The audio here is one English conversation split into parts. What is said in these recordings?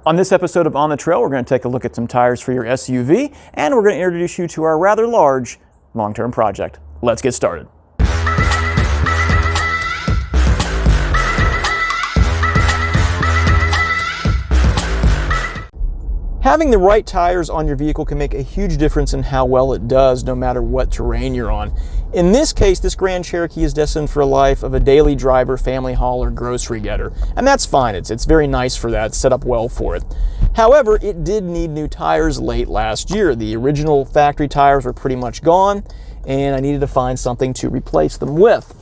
On this episode of On the Trail, we're going to take a look at some tires for your SUV, and we're going to introduce you to our rather large long-term project. Let's get started. Having the right tires on your vehicle can make a huge difference in how well it does, no matter what terrain you're on. In this case, this Grand Cherokee is destined for a life of a daily driver, family hauler, grocery getter. And that's fine, it's very nice for that, it's set up well for it. However, it did need new tires late last year. The original factory tires were pretty much gone, and I needed to find something to replace them with.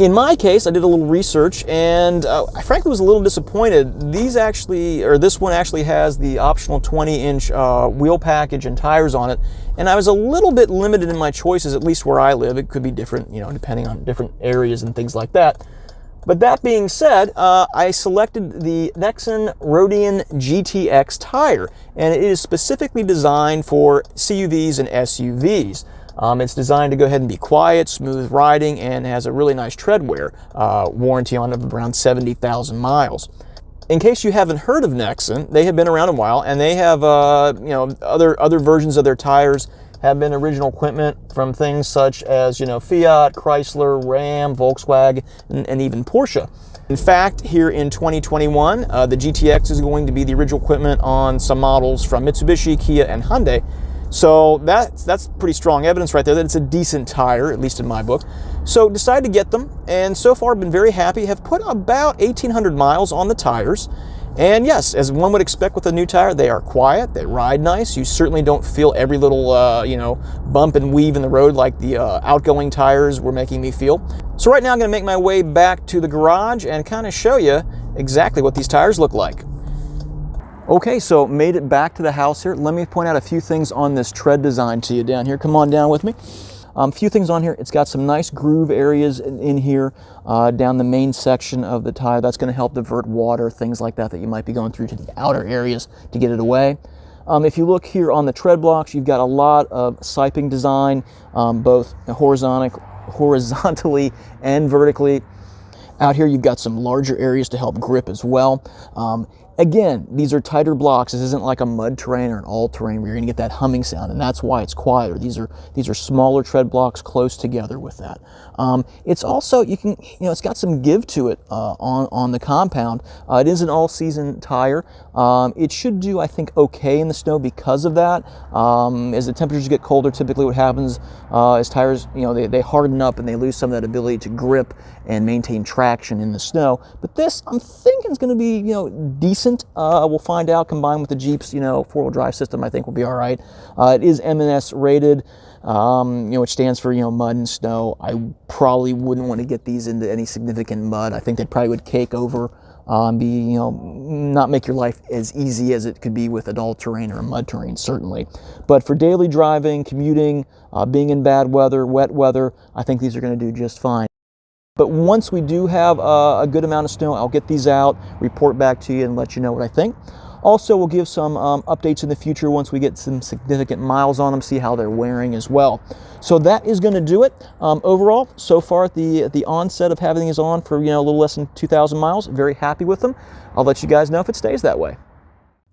In my case, I did a little research, and I frankly was a little disappointed. This one actually has the optional 20-inch wheel package and tires on it, and I was a little bit limited in my choices, at least where I live. It could be different, depending on different areas and things like that. But that being said, I selected the Nexen Rodian GTX tire, and it is specifically designed for CUVs and SUVs. It's designed to go ahead and be quiet, smooth riding, and has a really nice tread wear warranty on it of around 70,000 miles. In case you haven't heard of Nexen, they have been around a while, and they have other versions of their tires have been original equipment from things such as Fiat, Chrysler, Ram, Volkswagen, and even Porsche. In fact, here in 2021, the GTX is going to be the original equipment on some models from Mitsubishi, Kia, and Hyundai. So that's pretty strong evidence right there that it's a decent tire, at least in my book. So decided to get them, and so far I've been very happy. Have put about 1,800 miles on the tires. And yes, as one would expect with a new tire, they are quiet, they ride nice. You certainly don't feel every little bump and weave in the road like the outgoing tires were making me feel. So right now I'm going to make my way back to the garage and kind of show you exactly what these tires look like. Okay, so made it back to the house here. Let me point out a few things on this tread design to you down here. Come on down with me. A few things on here. It's got some nice groove areas in here down the main section of the tire. That's going to help divert water, things like that you might be going through to the outer areas to get it away. If you look here on the tread blocks, you've got a lot of siping design, both horizontally and vertically. Out here, you've got some larger areas to help grip as well. Again, these are tighter blocks. This isn't like a mud terrain or an all-terrain where you're gonna get that humming sound, and that's why it's quieter. These are smaller tread blocks close together with that. It's also, it's got some give to it on the compound. It is an all-season tire. It should do, I think, okay in the snow because of that. As the temperatures get colder, typically what happens is tires, they harden up and they lose some of that ability to grip and maintain traction in the snow. But this, I'm thinking, is going to be, decent. We'll find out. Combined with the Jeep's, four-wheel drive system, I think will be all right. It is M&S rated, which stands for, mud and snow. I probably wouldn't want to get these into any significant mud. I think they probably would cake over, not make your life as easy as it could be with adult terrain or a mud terrain, certainly. But for daily driving, commuting, being in bad weather, wet weather, I think these are going to do just fine. But once we do have a good amount of snow, I'll get these out, report back to you, and let you know what I think. Also, we'll give some updates in the future once we get some significant miles on them, see how they're wearing as well. So that is going to do it. Overall, so far at the onset of having these on for a little less than 2,000 miles, very happy with them. I'll let you guys know if it stays that way.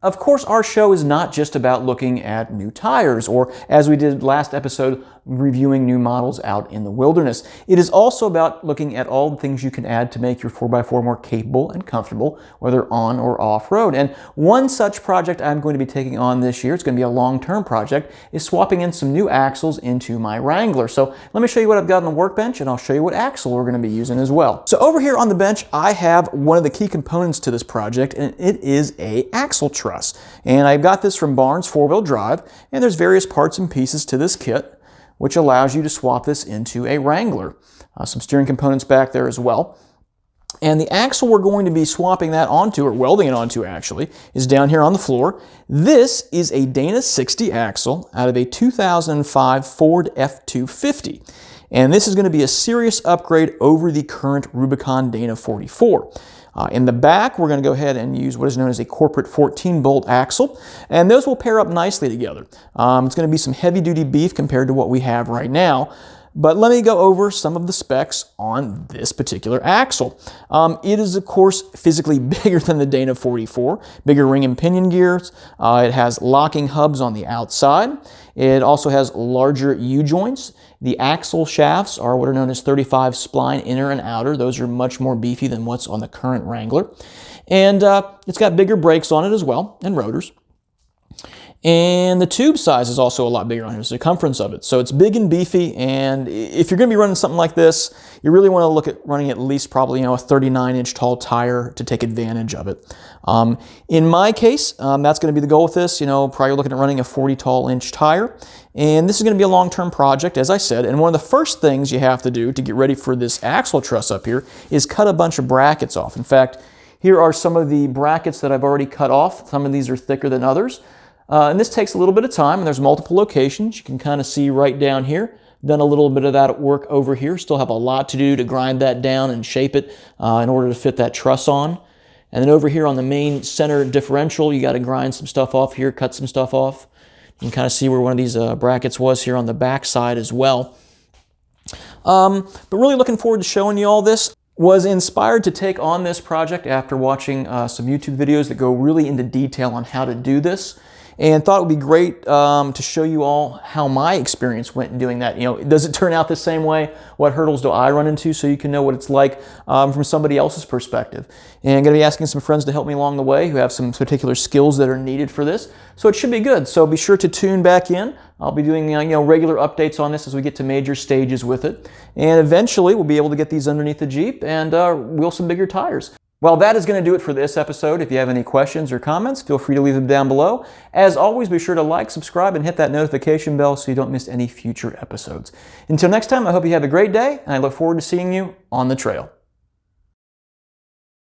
Of course, our show is not just about looking at new tires, or as we did last episode, reviewing new models out in the wilderness. It is also about looking at all the things you can add to make your 4x4 more capable and comfortable, whether on or off-road. And one such project I'm going to be taking on this year, it's going to be a long-term project, is swapping in some new axles into my Wrangler. So let me show you what I've got on the workbench, and I'll show you what axle we're going to be using as well. So over here on the bench, I have one of the key components to this project, and it is a axle truss. And I've got this from Barnes 4-wheel drive, and there's various parts and pieces to this kit, which allows you to swap this into a Wrangler. Some steering components back there as well. And the axle we're going to be swapping that onto, or welding it onto actually, is down here on the floor. This is a Dana 60 axle out of a 2005 Ford F-250. And this is going to be a serious upgrade over the current Rubicon Dana 44. In the back, we're going to go ahead and use what is known as a corporate 14-bolt axle, and those will pair up nicely together. It's going to be some heavy-duty beef compared to what we have right now. But let me go over some of the specs on this particular axle. It is, of course, physically bigger than the Dana 44, bigger ring and pinion gears. It has locking hubs on the outside. It also has larger U-joints. The axle shafts are what are known as 35 spline inner and outer. Those are much more beefy than what's on the current Wrangler. And it's got bigger brakes on it as well, and rotors. And the tube size is also a lot bigger on here, the circumference of it. So it's big and beefy, and if you're going to be running something like this, you really want to look at running at least probably a 39-inch tall tire to take advantage of it. In my case, that's going to be the goal with this. Probably looking at running a 40 tall inch tire. And this is going to be a long-term project, as I said. And one of the first things you have to do to get ready for this axle truss up here is cut a bunch of brackets off. In fact, here are some of the brackets that I've already cut off. Some of these are thicker than others. And this takes a little bit of time, and there's multiple locations. You can kind of see right down here. Done a little bit of that work over here. Still have a lot to do to grind that down and shape it in order to fit that truss on. And then over here on the main center differential, you got to grind some stuff off here, cut some stuff off. You can kind of see where one of these brackets was here on the back side as well. But really looking forward to showing you all this. Was inspired to take on this project after watching some YouTube videos that go really into detail on how to do this. And thought it would be great to show you all how my experience went in doing that. Does it turn out the same way? What hurdles do I run into, so you can know what it's like from somebody else's perspective? And I'm going to be asking some friends to help me along the way who have some particular skills that are needed for this. So it should be good. So be sure to tune back in. I'll be doing regular updates on this as we get to major stages with it. And eventually we'll be able to get these underneath the Jeep and wheel some bigger tires. Well, that is going to do it for this episode. If you have any questions or comments, feel free to leave them down below. As always, be sure to like, subscribe, and hit that notification bell so you don't miss any future episodes. Until next time, I hope you have a great day, and I look forward to seeing you on the trail.